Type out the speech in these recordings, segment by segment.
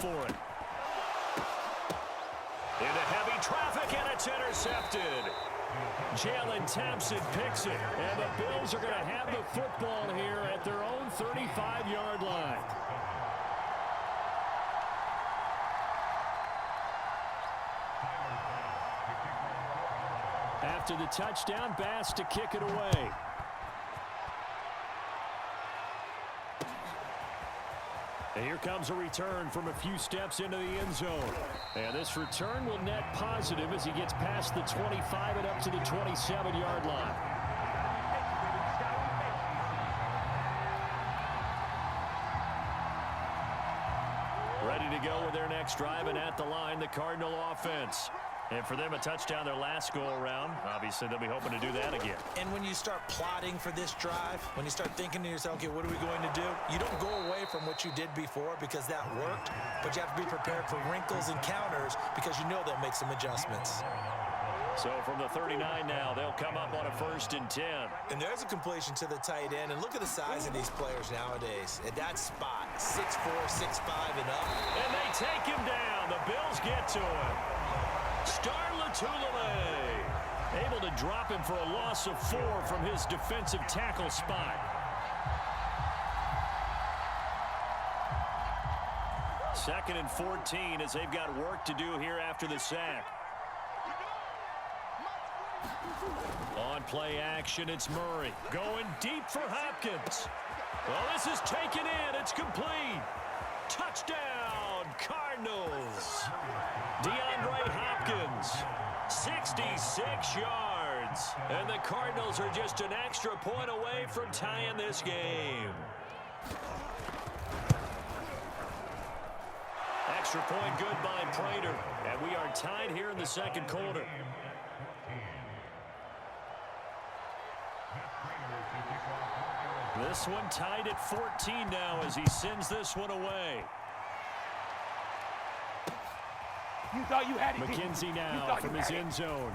for it. Into heavy traffic, and it's intercepted. Jalen Thompson picks it, and the Bills are going to have the football here at their own 35-yard line. After the touchdown, Bass to kick it away. And here comes a return from a few steps into the end zone. And this return will net positive as he gets past the 25 and up to the 27-yard line. Ready to go with their next drive, and at the line, the Cardinal offense. And for them, a touchdown their last go-around. Obviously, they'll be hoping to do that again. And when you start plotting for this drive, when you start thinking to yourself, okay, what are we going to do? You don't go away from what you did before because that worked, but you have to be prepared for wrinkles and counters because you know they'll make some adjustments. So from the 39 now, they'll come up on a 1st and 10. And there's a completion to the tight end. And look at the size of these players nowadays. At that spot, 6'4", 6'5", and up. And they take him down. The Bills get to him. Star Latulippe able to drop him for a loss of 4 from his defensive tackle spot. Second and 14 as they've got work to do here after the sack. On play action, it's Murray going deep for Hopkins. Well, this is taken in. It's complete. Touchdown, Cardinals. DeAndre Hopkins, 66 yards. And the Cardinals are just an extra point away from tying this game. Extra point good by Prater. And we are tied here in the second quarter. This one tied at 14 now as he sends this one away. You thought you had it. McKenzie now from his end zone.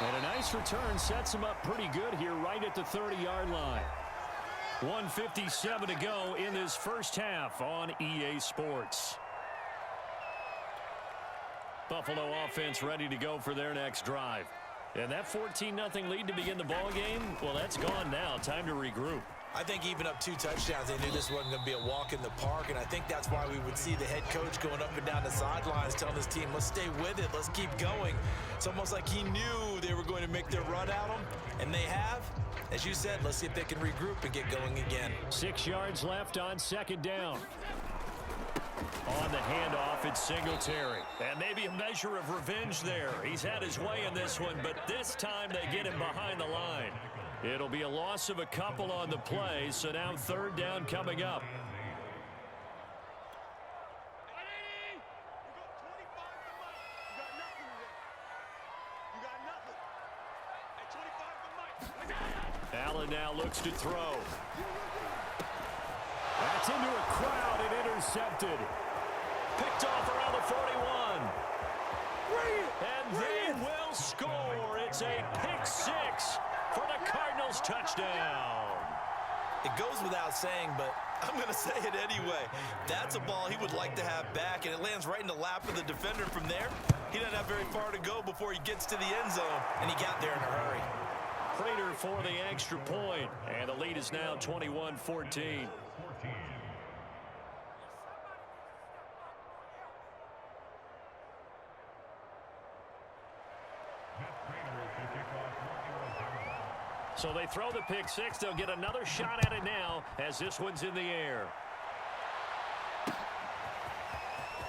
And a nice return sets him up pretty good here right at the 30-yard line. 1:57 to go in this first half on EA Sports. Buffalo offense ready to go for their next drive. And that 14-0 lead to begin the ball game, well, that's gone now. Time to regroup. I think even up 2 touchdowns, they knew this wasn't going to be a walk in the park, and I think that's why we would see the head coach going up and down the sidelines telling his team, let's stay with it, let's keep going. It's almost like he knew they were going to make their run at him, and they have. As you said, let's see if they can regroup and get going again. 6 yards left on second down. On the handoff, it's Singletary. And maybe a measure of revenge there. He's had his way in this one, but this time they get him behind the line. It'll be a loss of a couple on the play, so now third down coming up. Allen now looks to throw. That's into a crowd and intercepted. Picked off around the 41. And they will score. It's a pick 6 for the Cardinals touchdown. It goes without saying, but I'm going to say it anyway. That's a ball he would like to have back, and it lands right in the lap of the defender from there. He doesn't have very far to go before he gets to the end zone, and he got there in a hurry. Prater for the extra point, and the lead is now 21-14. So they throw the pick 6. They'll get another shot at it now as this one's in the air.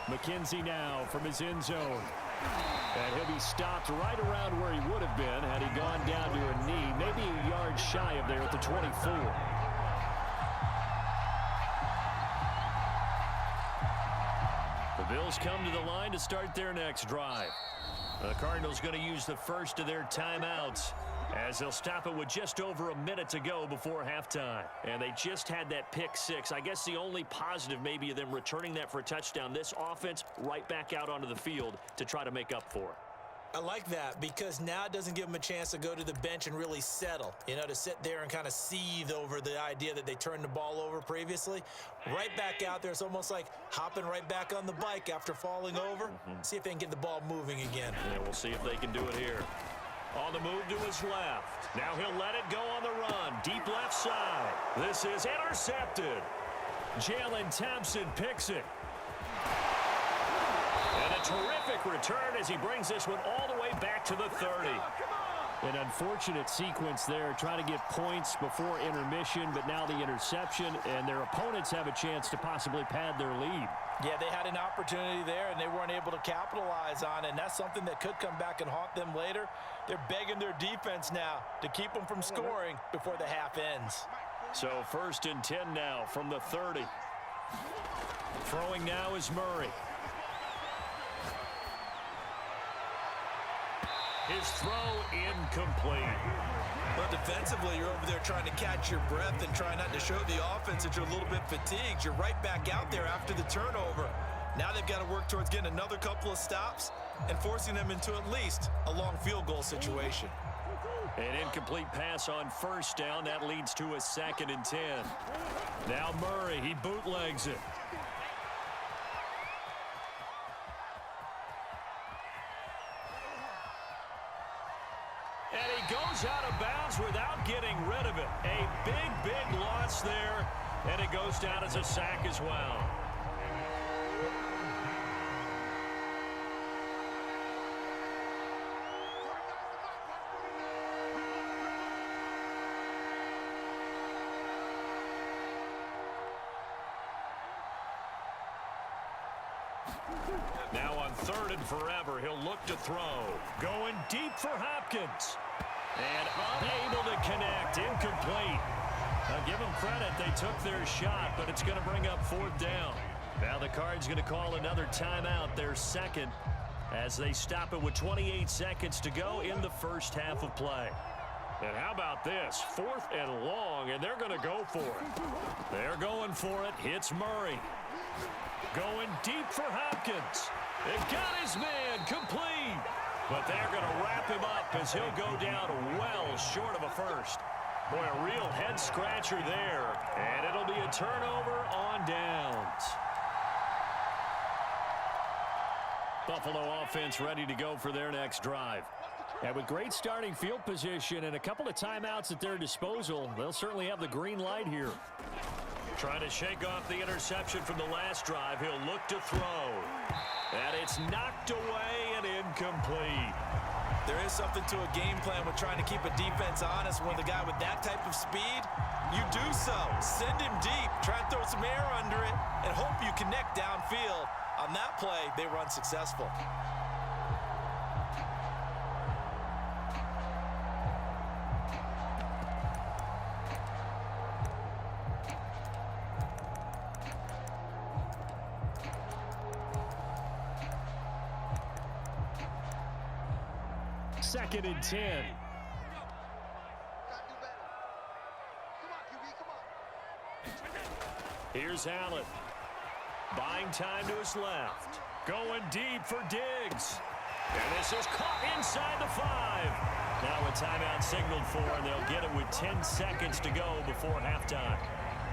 McKenzie now from his end zone. And he'll be stopped right around where he would have been had he gone down to a knee, maybe a yard shy of there at the 24. The Bills come to the line to start their next drive. The Cardinals going to use the first of their timeouts as they'll stop it with just over a minute to go before halftime. And they just had that pick 6. I guess the only positive maybe of them returning that for a touchdown. This offense right back out onto the field to try to make up for it. I like that because now it doesn't give them a chance to go to the bench and really settle, to sit there and kind of seethe over the idea that they turned the ball over previously. Right back out there, it's almost like hopping right back on the bike after falling over. See if they can get the ball moving again. Yeah, we'll see if they can do it here. On the move to his left. Now he'll let it go on the run. Deep left side. This is intercepted. Jalen Thompson picks it. And a terrific return as he brings this one all the way back to the 30. An unfortunate sequence there, trying to get points before intermission, but now the interception, and their opponents have a chance to possibly pad their lead. Yeah, they had an opportunity there, and they weren't able to capitalize on it, and that's something that could come back and haunt them later. They're begging their defense now to keep them from scoring before the half ends. So 1st and 10 now from the 30. Throwing now is Murray. His throw incomplete. Well, defensively, you're over there trying to catch your breath and try not to show the offense that you're a little bit fatigued. You're right back out there after the turnover. Now they've got to work towards getting another couple of stops and forcing them into at least a long field goal situation. An incomplete pass on 1st down. That leads to a 2nd and 10. Now Murray, he bootlegs it. And he goes out of bounds without getting rid of it. A big loss there, and it goes down as a sack as well. Now on 3rd and forever, he'll look to throw. Going deep for Hopkins. And unable to connect. Incomplete. Now give them credit. They took their shot, but it's going to bring up 4th down. Now the Cards going to call another timeout, their 2nd, as they stop it with 28 seconds to go in the first half of play. And how about this? 4th and long, and they're going to go for it. They're going for it. Hits Murray. Going deep for Hopkins. They've got his man complete. But they're going to wrap him up as he'll go down well short of a first. Boy, a real head-scratcher there. And it'll be a turnover on downs. Buffalo offense ready to go for their next drive. And with great starting field position and a couple of timeouts at their disposal, they'll certainly have the green light here. Trying to shake off the interception from the last drive. He'll look to throw. And it's knocked away and incomplete. There is something to a game plan with trying to keep a defense honest. When the guy with that type of speed, you do so. Send him deep. Try and throw some air under it and hope you connect downfield. On that play, they were unsuccessful. Second and 10. Here's Allen. Buying time to his left. Going deep for Diggs. And this is caught inside the 5. Now a timeout signaled for, and they'll get it with 10 seconds to go before halftime.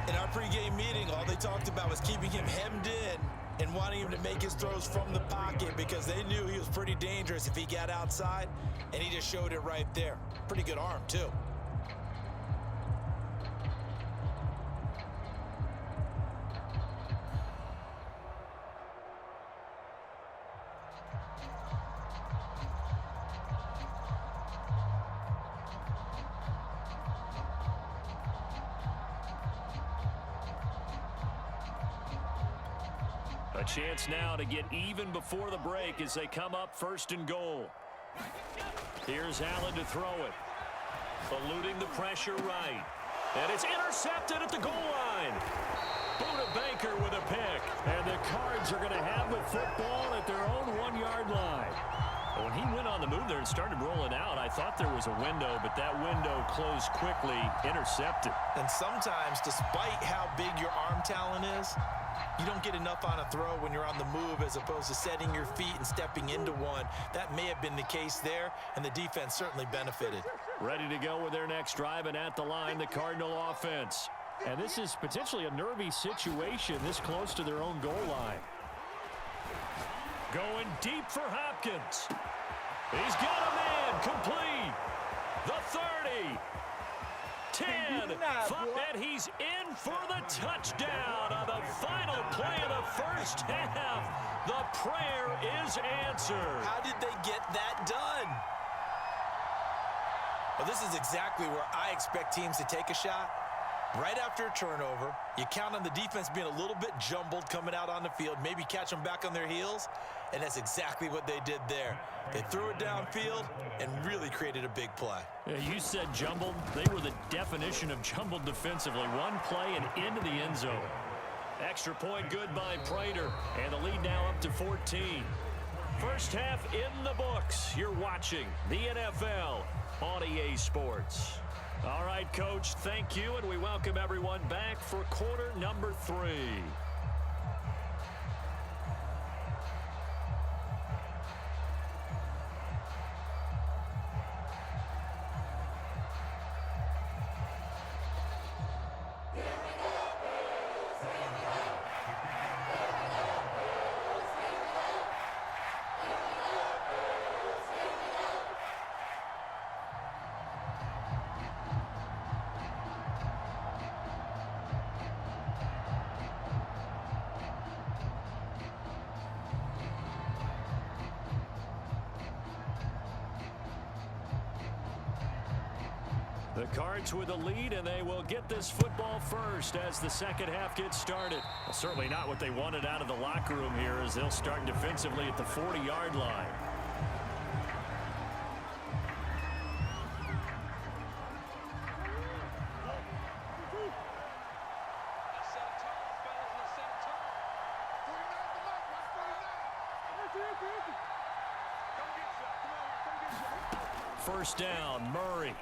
In our pregame meeting, all they talked about was keeping him hemmed in and wanting him to make his throws from the pocket because they knew he was pretty dangerous if he got outside, and he just showed it right there. Pretty good arm, too. A chance now to get even before the break as they come up 1st and goal. Here's Allen to throw it. Eluding the pressure right. And it's intercepted at the goal line. Buda Baker with a pick. And the Cards are going to have the football at their own 1-yard line. When he went on the move there and started rolling out, I thought there was a window, but that window closed quickly, intercepted. And sometimes, despite how big your arm talent is, You don't get enough on a throw when you're on the move as opposed to setting your feet and stepping into one. That may have been the case there, and the defense certainly benefited. Ready to go with their next drive, and at the line, the Cardinal offense. And this is potentially a nervy situation this close to their own goal line. Going deep for Hopkins. He's got a man complete. The 30. 10. 5, and he's in for the touchdown on the final play of the first half. The prayer is answered. How did they get that done? Well, this is exactly where I expect teams to take a shot. Right after a turnover, you count on the defense being a little bit jumbled coming out on the field, maybe catch them back on their heels, and that's exactly what they did there. They threw it downfield and really created a big play. Yeah, you said jumbled. They were the definition of jumbled defensively. One play and into the end zone. Extra point good by Prater, and the lead now up to 14. First half in the books. You're watching the NFL on EA Sports. All right, Coach, thank you, and we welcome everyone back for quarter number 3. The Cards with a lead, and they will get this football first as the second half gets started. Well, certainly not what they wanted out of the locker room here as they'll start defensively at the 40-yard line. First down, Murray.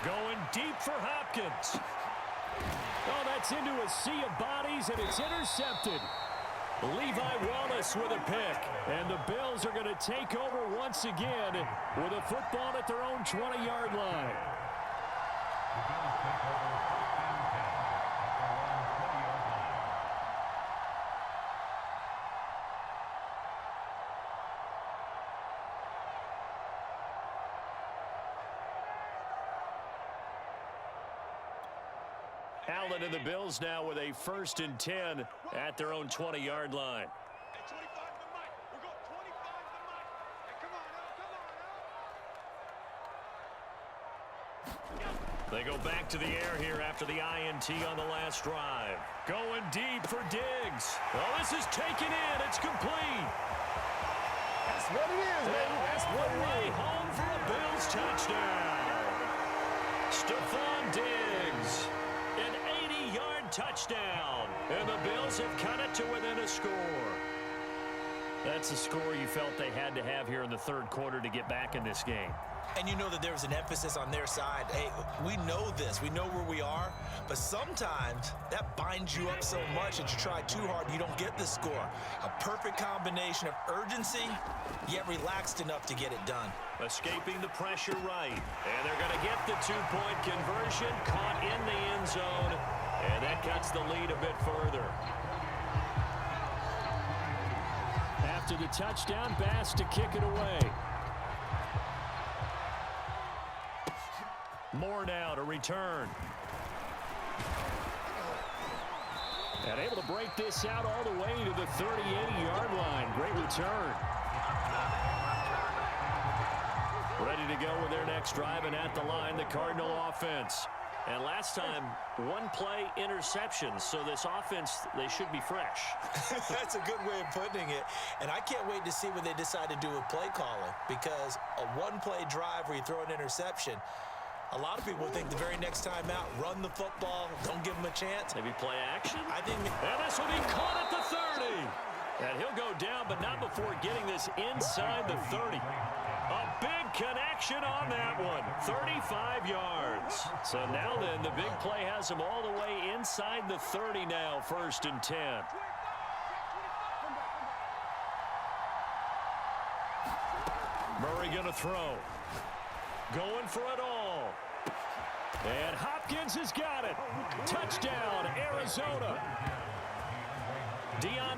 Going deep for Hopkins. Oh, that's into a sea of bodies, and it's intercepted. Levi Wallace with a pick. And the Bills are going to take over once again with a football at their own 20-yard line. Allen and the Bills now with a 1st and 10 at their own 20-yard line. They go back to the air here after the INT on the last drive. Going deep for Diggs. Well, this is taken in. It's complete. That's what it is, baby. That's what it Way is. home for a Bills touchdown. Stephon Diggs. An 80-yard touchdown. And the Bills have cut it to within a score. That's a score you felt they had to have here in the third quarter to get back in this game. And you know that there was an emphasis on their side. Hey, we know this. We know where we are. But sometimes that binds you up so much that you try too hard and you don't get the score. A perfect combination of urgency, yet relaxed enough to get it done. Escaping the pressure right. And they're going to get the two-point conversion. Caught in the end zone. And that cuts the lead a bit further. After the touchdown, Bass to kick it away. Moore now to return. And able to break this out all the way to the 38-yard line. Great return. Ready to go with their next drive, and at the line, the Cardinal offense. And last time, one play interception, so this offense, they should be fresh. That's a good way of putting it. And I can't wait to see what they decide to do with play calling, because a one-play drive where you throw an interception, a lot of people think the very next time out, run the football, don't give them a chance. Maybe play action? I think. And this will be caught at the 30. And he'll go down, but not before getting this inside the 30. A big connection on that one. 35 yards. So now then, the big play has him all the way inside the 30 now, 1st and 10. Murray going to throw. Going for it all. And Hopkins has got it. Touchdown, Arizona. DeAndre